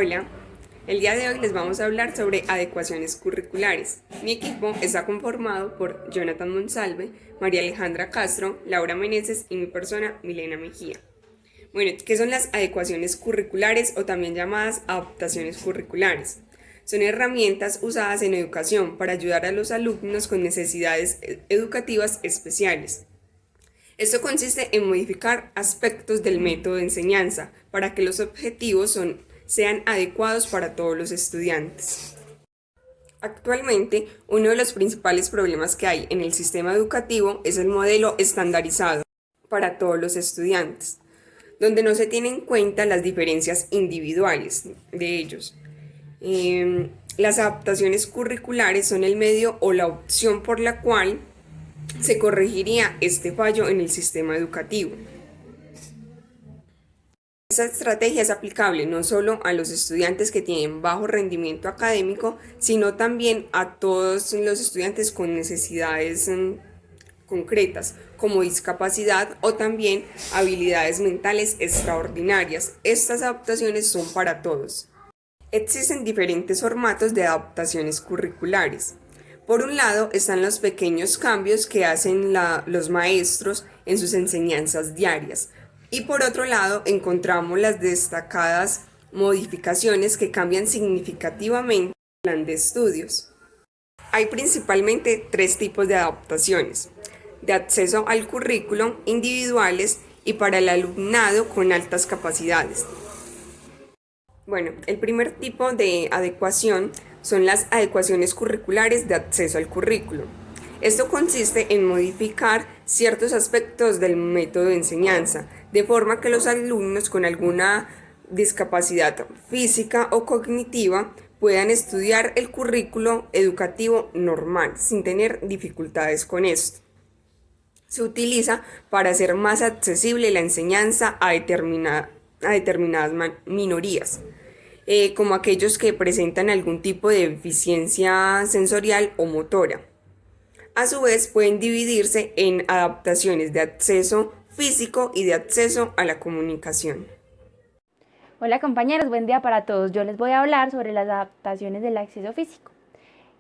Hola, el día de hoy les vamos a hablar sobre adecuaciones curriculares. Mi equipo está conformado por Jonathan Monsalve, María Alejandra Castro, Laura Meneses y mi persona, Milena Mejía. Bueno, ¿qué son las adecuaciones curriculares o también llamadas adaptaciones curriculares? Son herramientas usadas en educación para ayudar a los alumnos con necesidades educativas especiales. Esto consiste en modificar aspectos del método de enseñanza para que los objetivos sean adecuados para todos los estudiantes. Actualmente, uno de los principales problemas que hay en el sistema educativo es el modelo estandarizado para todos los estudiantes, donde no se tienen en cuenta las diferencias individuales de ellos. Las adaptaciones curriculares son el medio o la opción por la cual se corregiría este fallo en el sistema educativo. Esta estrategia es aplicable no solo a los estudiantes que tienen bajo rendimiento académico, sino también a todos los estudiantes con necesidades concretas, como discapacidad o también habilidades mentales extraordinarias. Estas adaptaciones son para todos. Existen diferentes formatos de adaptaciones curriculares. Por un lado están los pequeños cambios que hacen los maestros en sus enseñanzas diarias. Y por otro lado encontramos las destacadas modificaciones que cambian significativamente el plan de estudios. Hay principalmente tres tipos de adaptaciones: de acceso al currículo, individuales y para el alumnado con altas capacidades. Bueno, el primer tipo de adecuación son las adecuaciones curriculares de acceso al currículo. Esto consiste en modificar ciertos aspectos del método de enseñanza, de forma que los alumnos con alguna discapacidad física o cognitiva puedan estudiar el currículo educativo normal, sin tener dificultades con esto. Se utiliza para hacer más accesible la enseñanza a determinadas minorías, como aquellos que presentan algún tipo de deficiencia sensorial o motora. A su vez, pueden dividirse en adaptaciones de acceso físico y de acceso a la comunicación. Hola compañeros, buen día para todos. Yo les voy a hablar sobre las adaptaciones del acceso físico.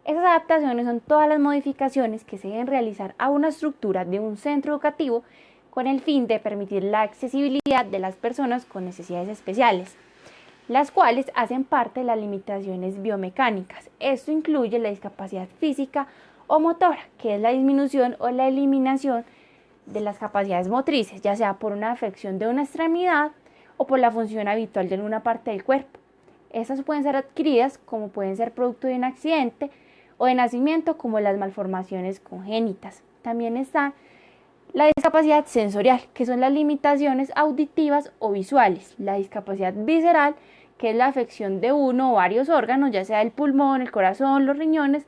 Esas adaptaciones son todas las modificaciones que se deben realizar a una estructura de un centro educativo con el fin de permitir la accesibilidad de las personas con necesidades especiales, las cuales hacen parte de las limitaciones biomecánicas. Esto incluye la discapacidad física o motora, que es la disminución o la eliminación de las capacidades motrices, ya sea por una afección de una extremidad o por la función habitual de una parte del cuerpo. Estas pueden ser adquiridas como pueden ser producto de un accidente o de nacimiento, como las malformaciones congénitas. También está la discapacidad sensorial, que son las limitaciones auditivas o visuales. La discapacidad visceral, que es la afección de uno o varios órganos, ya sea el pulmón, el corazón, los riñones,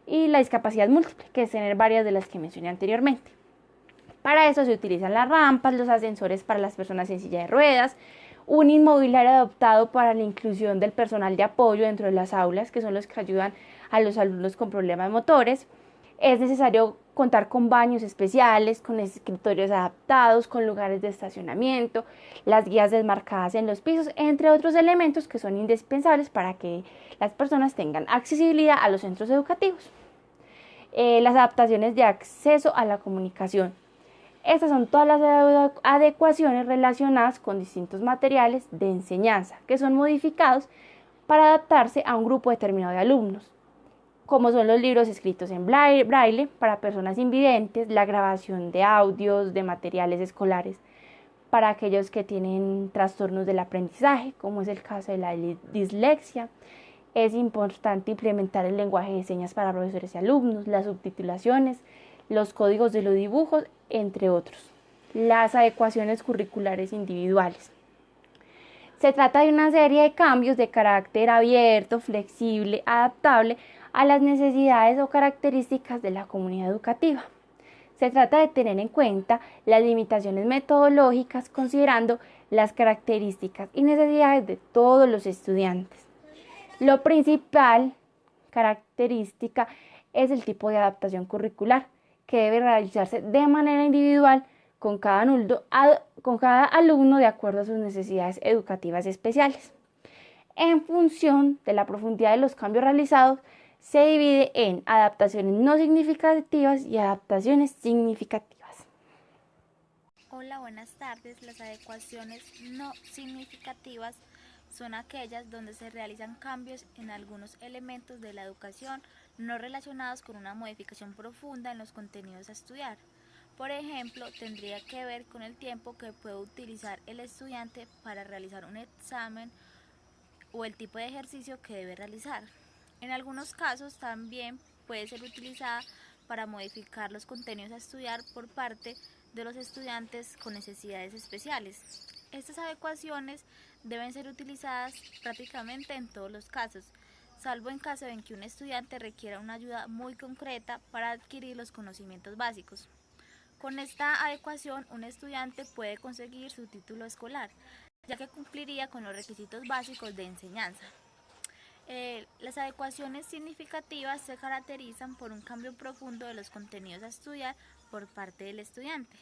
y la discapacidad múltiple, que es tener varias de las que mencioné anteriormente. Para eso se utilizan las rampas, los ascensores para las personas en silla de ruedas, un inmobiliario adaptado para la inclusión del personal de apoyo dentro de las aulas, que son los que ayudan a los alumnos con problemas motores. Es necesario contar con baños especiales, con escritorios adaptados, con lugares de estacionamiento, las guías desmarcadas en los pisos, entre otros elementos que son indispensables para que las personas tengan accesibilidad a los centros educativos. Las adaptaciones de acceso a la comunicación. Estas son todas las adecuaciones relacionadas con distintos materiales de enseñanza que son modificados para adaptarse a un grupo determinado de alumnos, como son los libros escritos en braille para personas invidentes, la grabación de audios, de materiales escolares para aquellos que tienen trastornos del aprendizaje, como es el caso de la dislexia. Es importante implementar el lenguaje de señas para profesores y alumnos, las subtitulaciones, los códigos de los dibujos, entre otros. Las adecuaciones curriculares individuales. Se trata de una serie de cambios de carácter abierto, flexible, adaptable a las necesidades o características de la comunidad educativa. Se trata de tener en cuenta las limitaciones metodológicas considerando las características y necesidades de todos los estudiantes. Lo principal característica es el tipo de adaptación curricular, que debe realizarse de manera individual con cada alumno de acuerdo a sus necesidades educativas especiales. En función de la profundidad de los cambios realizados, se divide en adaptaciones no significativas y adaptaciones significativas. Hola, buenas tardes. Las adecuaciones no significativas son aquellas donde se realizan cambios en algunos elementos de la educación no relacionados con una modificación profunda en los contenidos a estudiar. Por ejemplo, tendría que ver con el tiempo que puede utilizar el estudiante para realizar un examen o el tipo de ejercicio que debe realizar. En algunos casos también puede ser utilizada para modificar los contenidos a estudiar por parte de los estudiantes con necesidades especiales. Estas adecuaciones deben ser utilizadas prácticamente en todos los casos, salvo en caso en que un estudiante requiera una ayuda muy concreta para adquirir los conocimientos básicos. Con esta adecuación, un estudiante puede conseguir su título escolar, ya que cumpliría con los requisitos básicos de enseñanza. Las adecuaciones significativas se caracterizan por un cambio profundo de los contenidos a estudiar por parte del estudiante.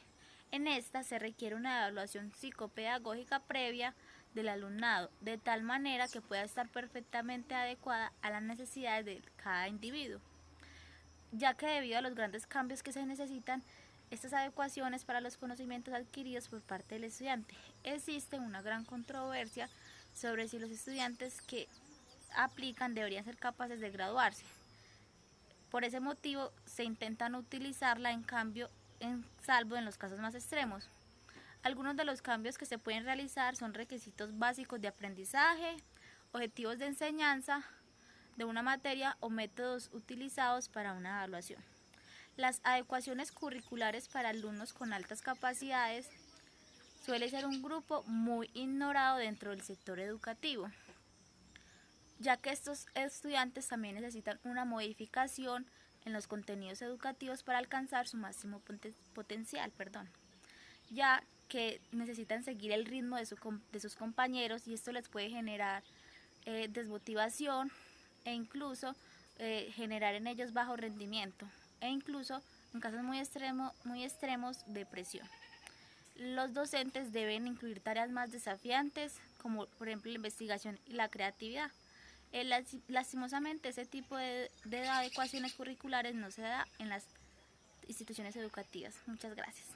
En esta se requiere una evaluación psicopedagógica previa del alumnado, de tal manera que pueda estar perfectamente adecuada a las necesidades de cada individuo, ya que debido a los grandes cambios que se necesitan, estas adecuaciones para los conocimientos adquiridos por parte del estudiante. Existe una gran controversia sobre si los estudiantes que aplican deberían ser capaces de graduarse. Por ese motivo se intentan utilizarla salvo en los casos más extremos. Algunos de los cambios que se pueden realizar son requisitos básicos de aprendizaje, objetivos de enseñanza de una materia o métodos utilizados para una evaluación. Las adecuaciones curriculares para alumnos con altas capacidades suele ser un grupo muy ignorado dentro del sector educativo, ya que estos estudiantes también necesitan una modificación en los contenidos educativos para alcanzar su máximo potencial, ya que necesitan seguir el ritmo de sus compañeros y esto les puede generar desmotivación e incluso generar en ellos bajo rendimiento e incluso en casos muy extremos depresión. Los docentes deben incluir tareas más desafiantes como por ejemplo la investigación y la creatividad. Lastimosamente ese tipo de adecuaciones curriculares no se da en las instituciones educativas. Muchas gracias.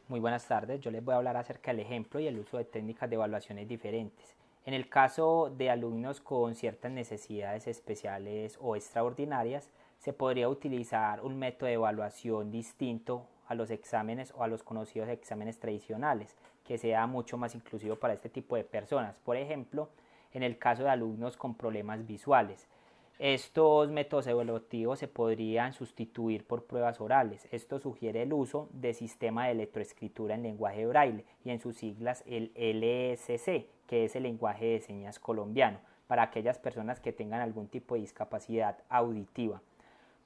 Muy buenas tardes, yo les voy a hablar acerca del ejemplo y el uso de técnicas de evaluaciones diferentes. En el caso de alumnos con ciertas necesidades especiales o extraordinarias, se podría utilizar un método de evaluación distinto a los exámenes o a los conocidos exámenes tradicionales, que sea mucho más inclusivo para este tipo de personas. Por ejemplo, en el caso de alumnos con problemas visuales, estos métodos evaluativos se podrían sustituir por pruebas orales. Esto sugiere el uso de sistema de electroescritura en lenguaje braille y en sus siglas el LSC, que es el lenguaje de señas colombiano, para aquellas personas que tengan algún tipo de discapacidad auditiva.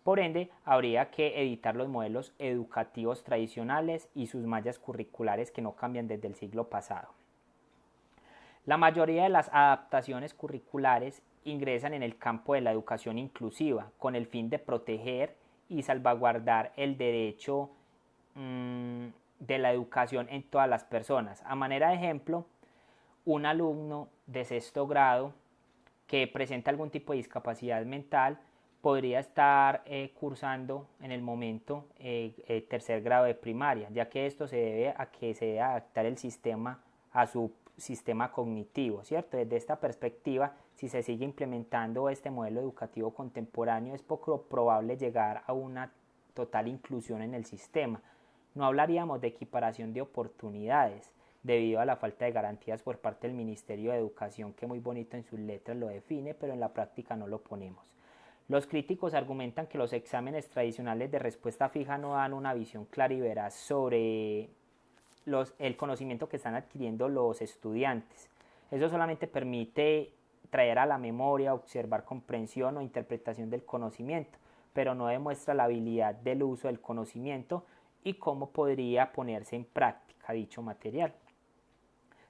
Por ende, habría que editar los modelos educativos tradicionales y sus mallas curriculares que no cambian desde el siglo pasado. La mayoría de las adaptaciones curriculares ingresan en el campo de la educación inclusiva con el fin de proteger y salvaguardar el derecho de la educación en todas las personas. A manera de ejemplo, un alumno de sexto grado que presenta algún tipo de discapacidad mental podría estar cursando en el momento tercer grado de primaria, ya que esto se debe a que se debe adaptar el sistema a su sistema cognitivo, ¿cierto? Desde esta perspectiva, si se sigue implementando este modelo educativo contemporáneo, es poco probable llegar a una total inclusión en el sistema. No hablaríamos de equiparación de oportunidades, debido a la falta de garantías por parte del Ministerio de Educación, que muy bonito en sus letras lo define, pero en la práctica no lo ponemos. Los críticos argumentan que los exámenes tradicionales de respuesta fija no dan una visión clara y veraz sobre el conocimiento que están adquiriendo los estudiantes. Eso solamente permite traer a la memoria, observar comprensión o interpretación del conocimiento, pero no demuestra la habilidad del uso del conocimiento y cómo podría ponerse en práctica dicho material.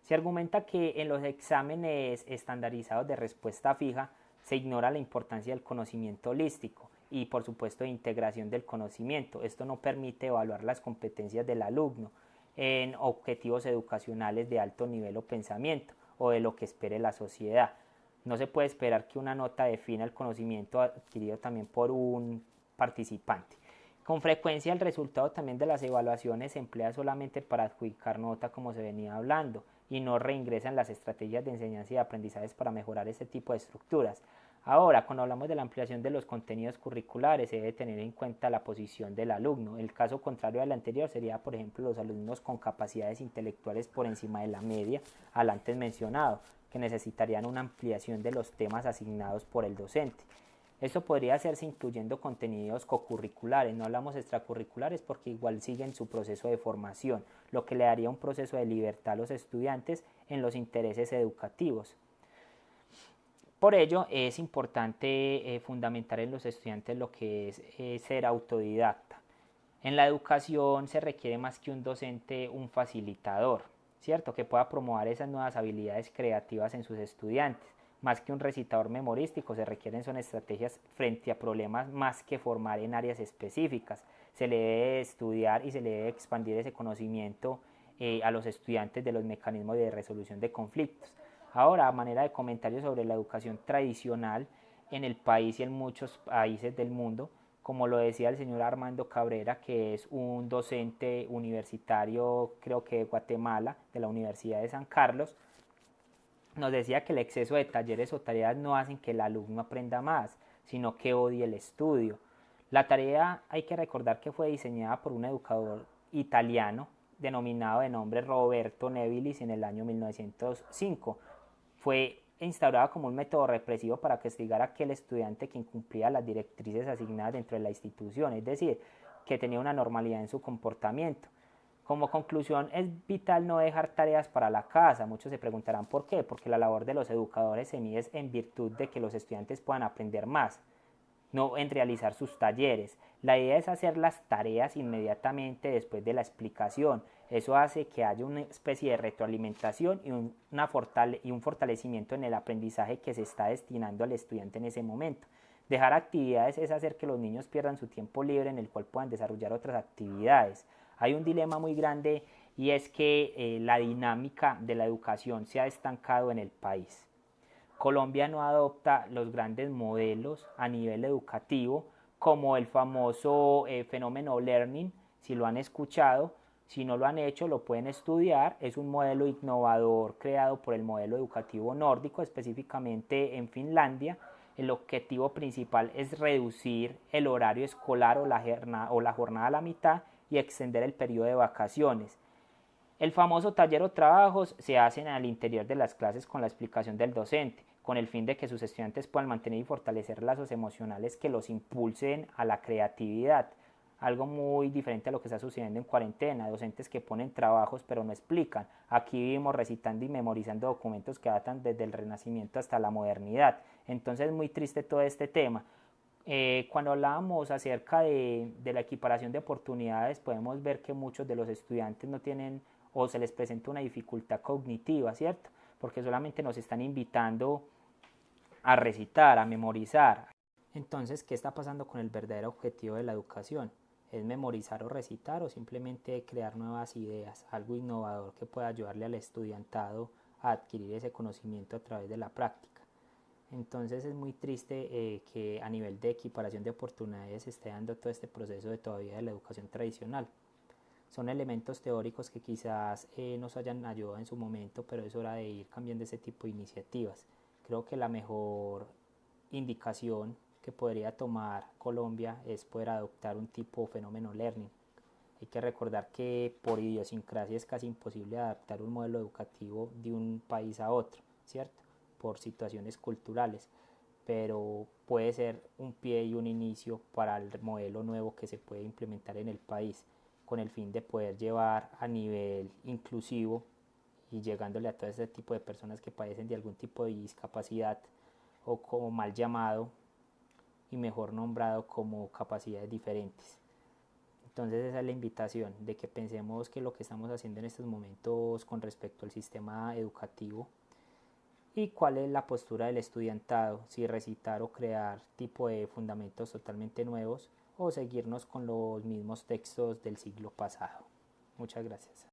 Se argumenta que en los exámenes estandarizados de respuesta fija se ignora la importancia del conocimiento holístico y por supuesto de integración del conocimiento. Esto no permite evaluar las competencias del alumno en objetivos educacionales de alto nivel o pensamiento o de lo que espere la sociedad. No se puede esperar que una nota defina el conocimiento adquirido también por un participante. Con frecuencia el resultado también de las evaluaciones se emplea solamente para adjudicar nota, como se venía hablando, y no reingresan las estrategias de enseñanza y aprendizajes para mejorar este tipo de estructuras. Ahora, cuando hablamos de la ampliación de los contenidos curriculares, se debe tener en cuenta la posición del alumno. El caso contrario al anterior sería, por ejemplo, los alumnos con capacidades intelectuales por encima de la media, al antes mencionado, que necesitarían una ampliación de los temas asignados por el docente. Esto podría hacerse incluyendo contenidos cocurriculares, no hablamos extracurriculares porque igual siguen su proceso de formación, lo que le daría un proceso de libertad a los estudiantes en los intereses educativos. Por ello es importante fundamentar en los estudiantes lo que es ser autodidacta. En la educación se requiere más que un docente, un facilitador, ¿cierto? Que pueda promover esas nuevas habilidades creativas en sus estudiantes. Más que un recitador memorístico, se requieren son estrategias frente a problemas más que formar en áreas específicas. Se le debe estudiar y se le debe expandir ese conocimiento a los estudiantes de los mecanismos de resolución de conflictos. Ahora, a manera de comentario sobre la educación tradicional en el país y en muchos países del mundo, como lo decía el señor Armando Cabrera, que es un docente universitario, creo que de Guatemala, de la Universidad de San Carlos, nos decía que el exceso de talleres o tareas no hacen que el alumno aprenda más, sino que odie el estudio. La tarea hay que recordar que fue diseñada por un educador italiano denominado de nombre Roberto Nevilis en el año 1905. Fue instaurada como un método represivo para castigar a aquel estudiante que incumplía las directrices asignadas dentro de la institución, es decir, que tenía una normalidad en su comportamiento. Como conclusión, es vital no dejar tareas para la casa. Muchos se preguntarán por qué, porque la labor de los educadores se mide en virtud de que los estudiantes puedan aprender más, no en realizar sus talleres. La idea es hacer las tareas inmediatamente después de la explicación. Eso hace que haya una especie de retroalimentación y un fortalecimiento en el aprendizaje que se está destinando al estudiante en ese momento. Dejar actividades es hacer que los niños pierdan su tiempo libre en el cual puedan desarrollar otras actividades. Hay un dilema muy grande y es que la dinámica de la educación se ha estancado en el país. Colombia no adopta los grandes modelos a nivel educativo como el famoso fenómeno learning, si lo han escuchado, si no lo han hecho lo pueden estudiar, es un modelo innovador creado por el modelo educativo nórdico, específicamente en Finlandia. El objetivo principal es reducir el horario escolar o la jornada a la mitad y extender el periodo de vacaciones. El famoso taller o trabajos se hacen al interior de las clases con la explicación del docente, con el fin de que sus estudiantes puedan mantener y fortalecer lazos emocionales que los impulsen a la creatividad. Algo muy diferente a lo que está sucediendo en cuarentena, docentes que ponen trabajos pero no explican. Aquí vivimos recitando y memorizando documentos que datan desde el Renacimiento hasta la modernidad. Entonces es muy triste todo este tema. Cuando hablábamos acerca de la equiparación de oportunidades, podemos ver que muchos de los estudiantes no tienen o se les presenta una dificultad cognitiva, ¿cierto? Porque solamente nos están invitando a recitar, a memorizar. Entonces, ¿qué está pasando con el verdadero objetivo de la educación? ¿Es memorizar o recitar o simplemente crear nuevas ideas, algo innovador que pueda ayudarle al estudiantado a adquirir ese conocimiento a través de la práctica? Entonces es muy triste que a nivel de equiparación de oportunidades se esté dando todo este proceso de todavía de la educación tradicional. Son elementos teóricos que quizás nos hayan ayudado en su momento, pero es hora de ir cambiando ese tipo de iniciativas. Creo que la mejor indicación que podría tomar Colombia es poder adoptar un tipo fenómeno learning. Hay que recordar que por idiosincrasia es casi imposible adaptar un modelo educativo de un país a otro, ¿cierto? Por situaciones culturales, pero puede ser un pie y un inicio para el modelo nuevo que se puede implementar en el país, con el fin de poder llevar a nivel inclusivo y llegándole a todo ese tipo de personas que padecen de algún tipo de discapacidad o como mal llamado y mejor nombrado como capacidades diferentes. Entonces esa es la invitación de que pensemos que lo que estamos haciendo en estos momentos con respecto al sistema educativo y cuál es la postura del estudiantado, si recitar o crear tipo de fundamentos totalmente nuevos o seguirnos con los mismos textos del siglo pasado. Muchas gracias.